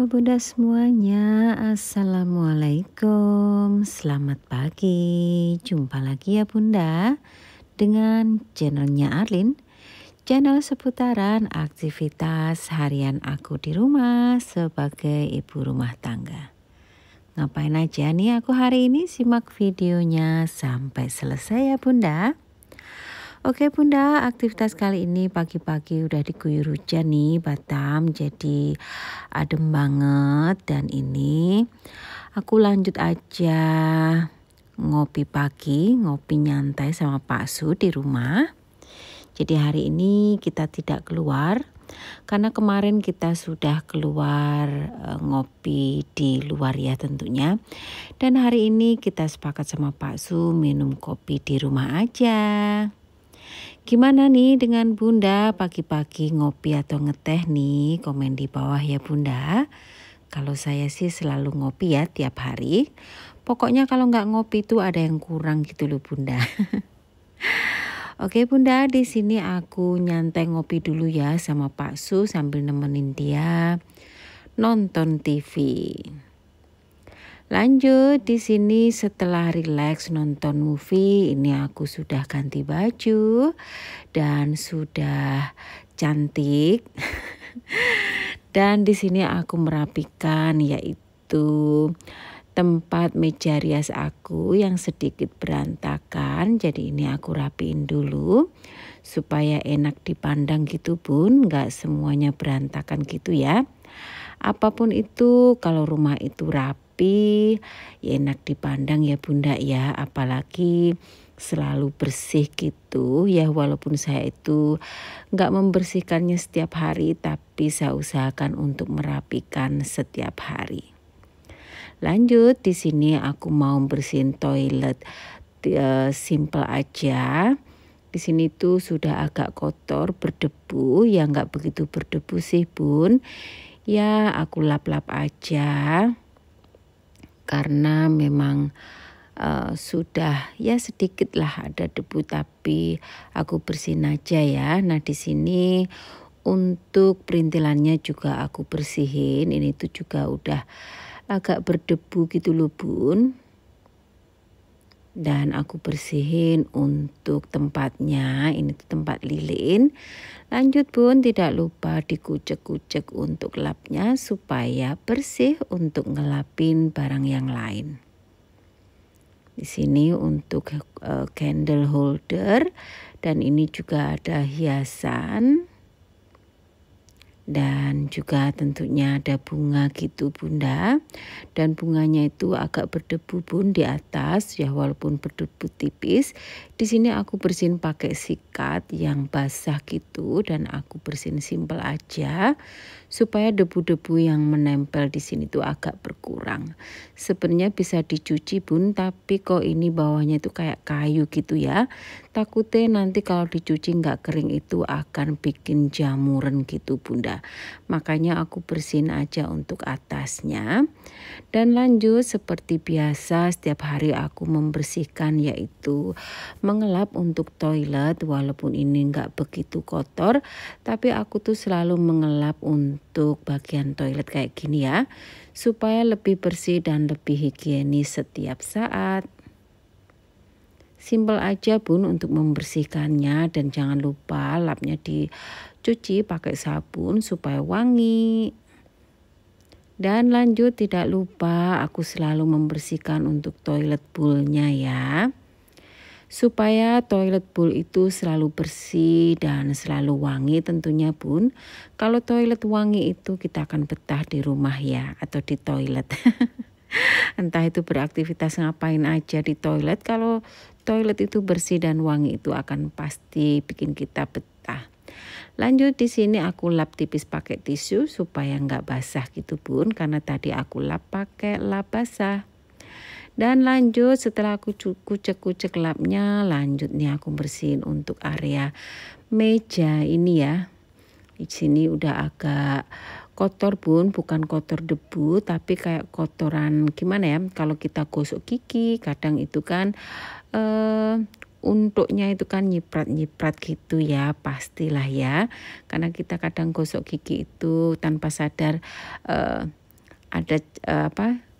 Bunda semuanya, Assalamualaikum. Selamat pagi. Jumpa lagi ya Bunda dengan channelnya Arlin. Channel seputaran aktivitas harian aku di rumah sebagai ibu rumah tangga. Ngapain aja nih aku hari ini? Simak videonya sampai selesai ya Bunda. Oke Bunda, aktivitas kali ini pagi-pagi udah diguyur hujan nih Batam, jadi adem banget. Dan ini aku lanjut aja ngopi pagi, ngopi nyantai sama Pak Su di rumah. Jadi hari ini kita tidak keluar karena kemarin kita sudah keluar ngopi di luar ya tentunya. Dan hari ini kita sepakat sama Pak Su minum kopi di rumah aja. Gimana nih dengan Bunda pagi-pagi ngopi atau ngeteh nih? Komen di bawah ya Bunda. Kalau saya sih selalu ngopi ya tiap hari. Pokoknya kalau nggak ngopi itu ada yang kurang gitu loh Bunda. Oke Bunda, di sini aku nyantai ngopi dulu ya sama Pak Su sambil nemenin dia nonton TV. Lanjut di sini setelah rileks nonton movie, ini aku sudah ganti baju dan sudah cantik. Dan di sini aku merapikan yaitu tempat meja rias aku yang sedikit berantakan. Jadi ini aku rapiin dulu supaya enak dipandang gitu Bun, nggak semuanya berantakan gitu ya. Apapun itu kalau rumah itu rapi ya enak dipandang ya Bunda ya, apalagi selalu bersih gitu ya. Walaupun saya itu nggak membersihkannya setiap hari, tapi saya usahakan untuk merapikan setiap hari. Lanjut di sini aku mau bersihin toilet, simple aja. Di sini tuh sudah agak kotor berdebu, ya nggak begitu berdebu sih Bun. Ya aku lap-lap aja karena memang sudah ya sedikit lah ada debu, tapi aku bersihin aja ya. Nah di sini untuk perintilannya juga aku bersihin. Ini tuh juga udah agak berdebu gitu loh Bun. Dan aku bersihin untuk tempatnya, ini tuh tempat lilin. Lanjut Bun, tidak lupa dikucek-kucek untuk lapnya supaya bersih untuk ngelapin barang yang lain. Di sini untuk candle holder dan ini juga ada hiasan. Dan juga tentunya ada bunga gitu Bunda. Dan bunganya itu agak berdebu Bun di atas ya, walaupun berdebu tipis. Di sini aku bersihin pakai sikat yang basah gitu dan aku bersihin simpel aja supaya debu-debu yang menempel di sini tuh agak berkurang. Sebenarnya bisa dicuci Bun, tapi kok ini bawahnya itu kayak kayu gitu ya. Takutnya nanti kalau dicuci nggak kering itu akan bikin jamuran gitu Bunda. Makanya aku bersihin aja untuk atasnya. Dan lanjut seperti biasa setiap hari aku membersihkan yaitu mengelap untuk toilet. Walaupun ini nggak begitu kotor, tapi aku tuh selalu mengelap untuk bagian toilet kayak gini ya, supaya lebih bersih dan lebih higienis setiap saat. Simpel aja Bun untuk membersihkannya, dan jangan lupa lapnya dicuci pakai sabun supaya wangi. Dan lanjut tidak lupa aku selalu membersihkan untuk toilet bowl-nya ya. Supaya toilet bowl itu selalu bersih dan selalu wangi tentunya Bun. Kalau toilet wangi itu kita akan betah di rumah ya, atau di toilet. Entah itu beraktivitas ngapain aja di toilet, kalau toilet itu bersih dan wangi itu akan pasti bikin kita betah. Lanjut di sini aku lap tipis pakai tisu supaya nggak basah gitu Bun, karena tadi aku lap pakai lap basah. Dan lanjut setelah aku kucek-kucek lapnya, lanjut nih aku bersihin untuk area meja ini ya. Di sini udah agak kotor Bun, bukan kotor debu tapi kayak kotoran gimana ya, kalau kita gosok gigi kadang itu kan untuknya itu kan nyiprat-nyiprat gitu ya, pastilah ya, karena kita kadang gosok gigi itu tanpa sadar ada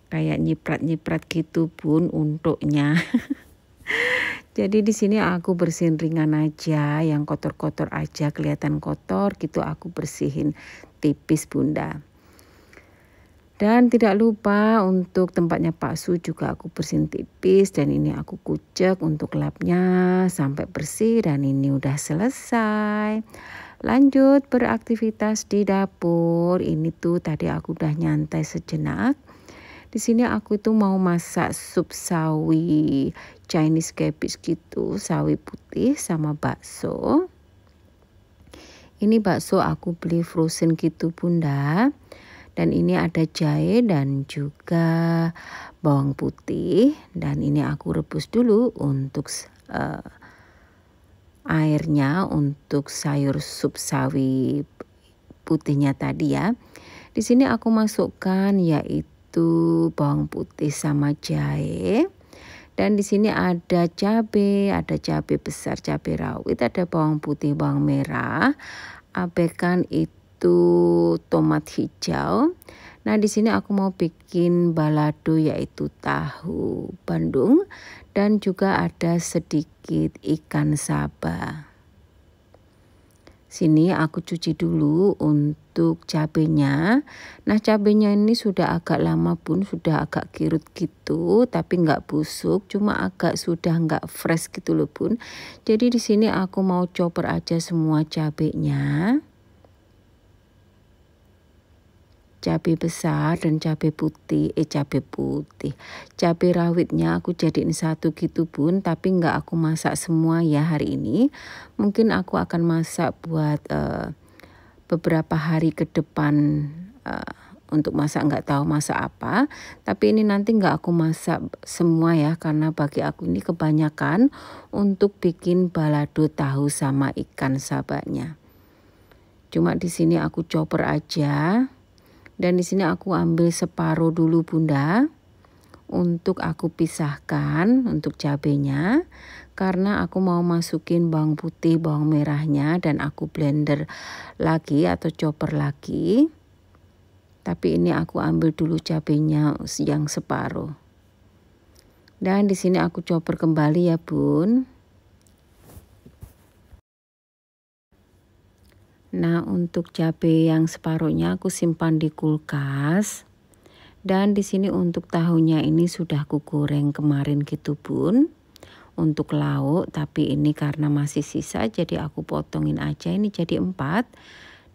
kayak nyiprat-nyiprat gitu Bun untuknya. Jadi di sini aku bersihin ringan aja, yang kotor-kotor aja kelihatan kotor gitu aku bersihin tipis Bunda. Dan tidak lupa untuk tempatnya Pak Su juga aku bersihin tipis, dan ini aku kucek untuk lapnya sampai bersih, dan ini udah selesai. Lanjut beraktivitas di dapur. Ini tuh tadi aku udah nyantai sejenak. Di sini aku itu mau masak sup sawi Chinese cabbage gitu, sawi putih sama bakso. Ini bakso aku beli frozen gitu Bunda. Dan ini ada jahe dan juga bawang putih. Dan ini aku rebus dulu untuk airnya untuk sayur sup sawi putihnya tadi ya. Di sini aku masukkan yaitu bawang putih sama jahe. Dan di sini ada cabai besar, cabai rawit, ada bawang putih, bawang merah, abaikan itu tomat hijau. Nah, di sini aku mau bikin balado yaitu tahu Bandung, dan juga ada sedikit ikan saba. Sini aku cuci dulu untuk cabenya. Nah, cabenya ini sudah agak lama Bun, sudah agak kirut gitu, tapi nggak busuk, cuma agak sudah nggak fresh gitu loh Bun. Jadi di sini aku mau chopper aja semua cabenya. Cabai besar dan cabai rawitnya aku jadiin satu gitu Bun, tapi nggak aku masak semua ya hari ini. Mungkin aku akan masak buat beberapa hari ke depan, untuk masak nggak tahu masak apa, tapi ini nanti nggak aku masak semua ya, karena bagi aku ini kebanyakan untuk bikin balado tahu sama ikan sabanya. Cuma di sini aku chopper aja. Dan di sini aku ambil separuh dulu Bunda, untuk aku pisahkan untuk cabenya, karena aku mau masukin bawang putih, bawang merahnya, dan aku blender lagi atau chopper lagi. Tapi ini aku ambil dulu cabenya yang separuh. Dan di sini aku chopper kembali ya Bun. Nah, untuk cabai yang separuhnya aku simpan di kulkas. Dan di sini untuk tahunya ini sudah aku goreng kemarin gitu Bun. Untuk lauk, tapi ini karena masih sisa jadi aku potongin aja, ini jadi 4.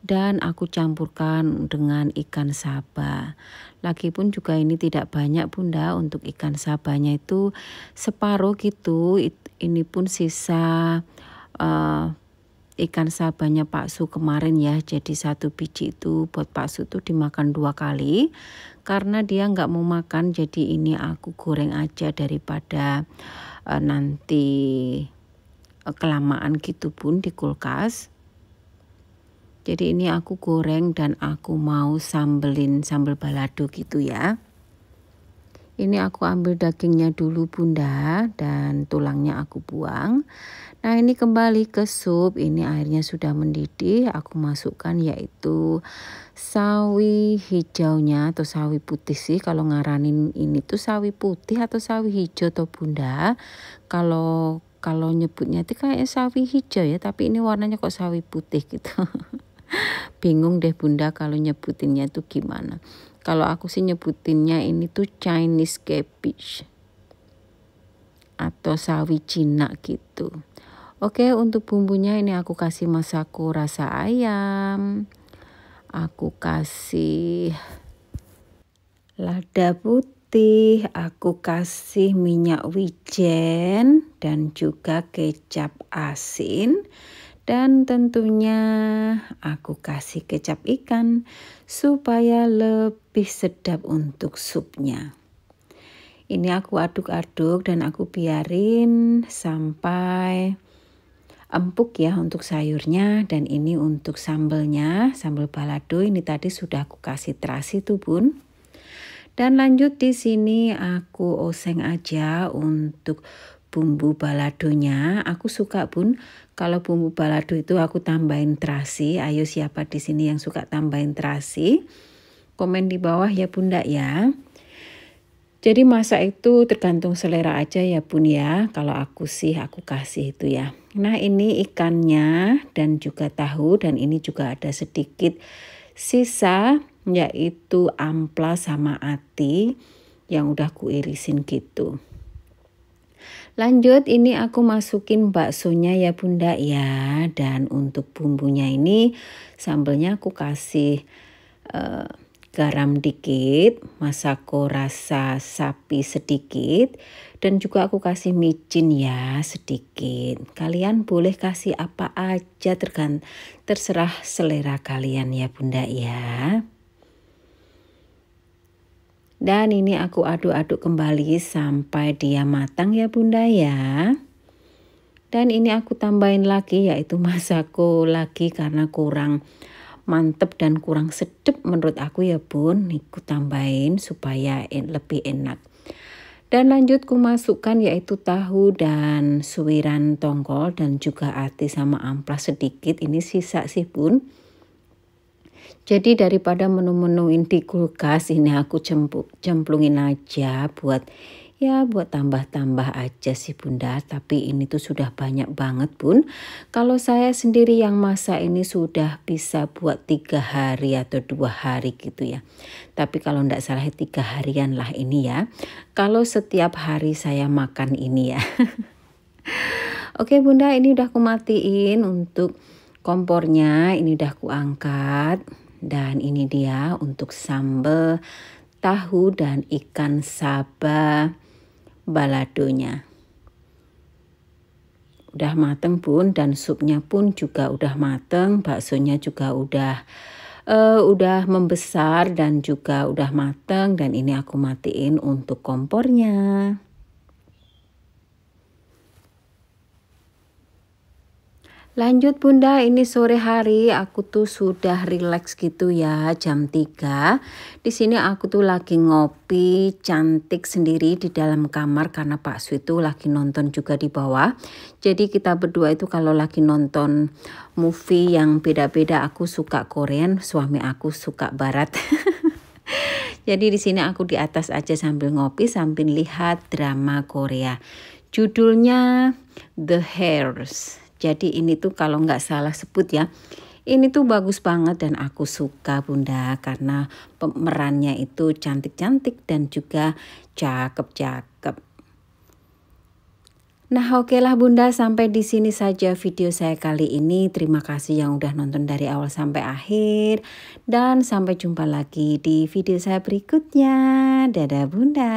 Dan aku campurkan dengan ikan saba. Lagipun juga ini tidak banyak Bunda, untuk ikan sabanya itu separuh gitu. Ini pun sisa ikan sabanya Pak Su kemarin ya, jadi 1 biji itu buat Pak Su tuh dimakan 2 kali, karena dia nggak mau makan, jadi ini aku goreng aja daripada nanti kelamaan gitu Bun di kulkas. Jadi ini aku goreng dan aku mau sambelin sambal balado gitu ya. Ini aku ambil dagingnya dulu Bunda, dan tulangnya aku buang. Nah, ini kembali ke sup. Ini airnya sudah mendidih. Aku masukkan yaitu sawi hijaunya atau sawi putih sih. Kalau ngaranin ini tuh sawi putih atau sawi hijau tuh Bunda. Kalau nyebutnya itu kayak sawi hijau ya, tapi ini warnanya kok sawi putih gitu. Bingung deh Bunda kalau nyebutinnya itu gimana. Kalau aku sih nyebutinnya ini tuh Chinese cabbage atau sawi Cina gitu. Oke, untuk bumbunya ini aku kasih masako rasa ayam. Aku kasih lada putih, aku kasih minyak wijen dan juga kecap asin. Dan tentunya aku kasih kecap ikan supaya lebih sedap untuk supnya. Ini aku aduk-aduk dan aku biarin sampai empuk ya untuk sayurnya. Dan ini untuk sambalnya, sambal balado ini tadi sudah aku kasih terasi tuh Bun. Dan lanjut di sini aku oseng aja untuk bumbu baladonya. Aku suka Bun, kalau bumbu balado itu aku tambahin terasi. Ayo siapa di sini yang suka tambahin terasi? komen di bawah ya Bunda ya. Jadi masak itu tergantung selera aja ya Bun ya. Kalau aku sih aku kasih itu ya. Nah ini ikannya dan juga tahu, dan ini juga ada sedikit sisa yaitu amplas sama ati yang udah kuirisin gitu. Lanjut, ini aku masukin baksonya ya Bunda ya. Dan untuk bumbunya ini sambelnya aku kasih garam dikit, masako rasa sapi sedikit, dan juga aku kasih micin ya sedikit. Kalian boleh kasih apa aja, terserah selera kalian ya Bunda ya. Dan ini aku aduk-aduk kembali sampai dia matang ya Bunda ya. Dan ini aku tambahin lagi yaitu masako lagi karena kurang mantep dan kurang sedap menurut aku ya Bun. Aku tambahin supaya lebih enak. Dan lanjut ku masukkan yaitu tahu dan suwiran tongkol dan juga ati sama amplas sedikit. Ini sisa sih Bun. Jadi daripada menu-menuin di kulkas, ini aku cemplungin aja buat tambah-tambah aja sih Bunda. Tapi ini tuh sudah banyak banget Bun. Kalau saya sendiri yang masak ini sudah bisa buat 3 hari atau 2 hari gitu ya. Tapi kalau enggak salah 3 harian lah ini ya. Kalau setiap hari saya makan ini ya. Oke Bunda, ini udah aku matiin untuk kompornya. Ini udah aku angkat. Dan ini dia untuk sambal tahu dan ikan saba baladonya. Udah mateng Bun, dan supnya pun juga udah mateng, baksonya juga udah membesar dan juga udah mateng. Dan ini aku matiin untuk kompornya. Lanjut Bunda, ini sore hari aku tuh sudah rileks gitu ya, jam 3. Di sini aku tuh lagi ngopi cantik sendiri di dalam kamar karena Pak Su itu lagi nonton juga di bawah. Jadi kita berdua itu kalau lagi nonton movie yang beda-beda, aku suka Korean, suami aku suka barat. Jadi di sini aku di atas aja sambil ngopi sambil lihat drama Korea. Judulnya The Hairs. Jadi ini tuh kalau nggak salah sebut ya, ini tuh bagus banget dan aku suka Bunda karena pemerannya itu cantik-cantik dan juga cakep-cakep. Nah oke lah Bunda, sampai di sini saja video saya kali ini. Terima kasih yang udah nonton dari awal sampai akhir. Dan sampai jumpa lagi di video saya berikutnya. Dadah Bunda.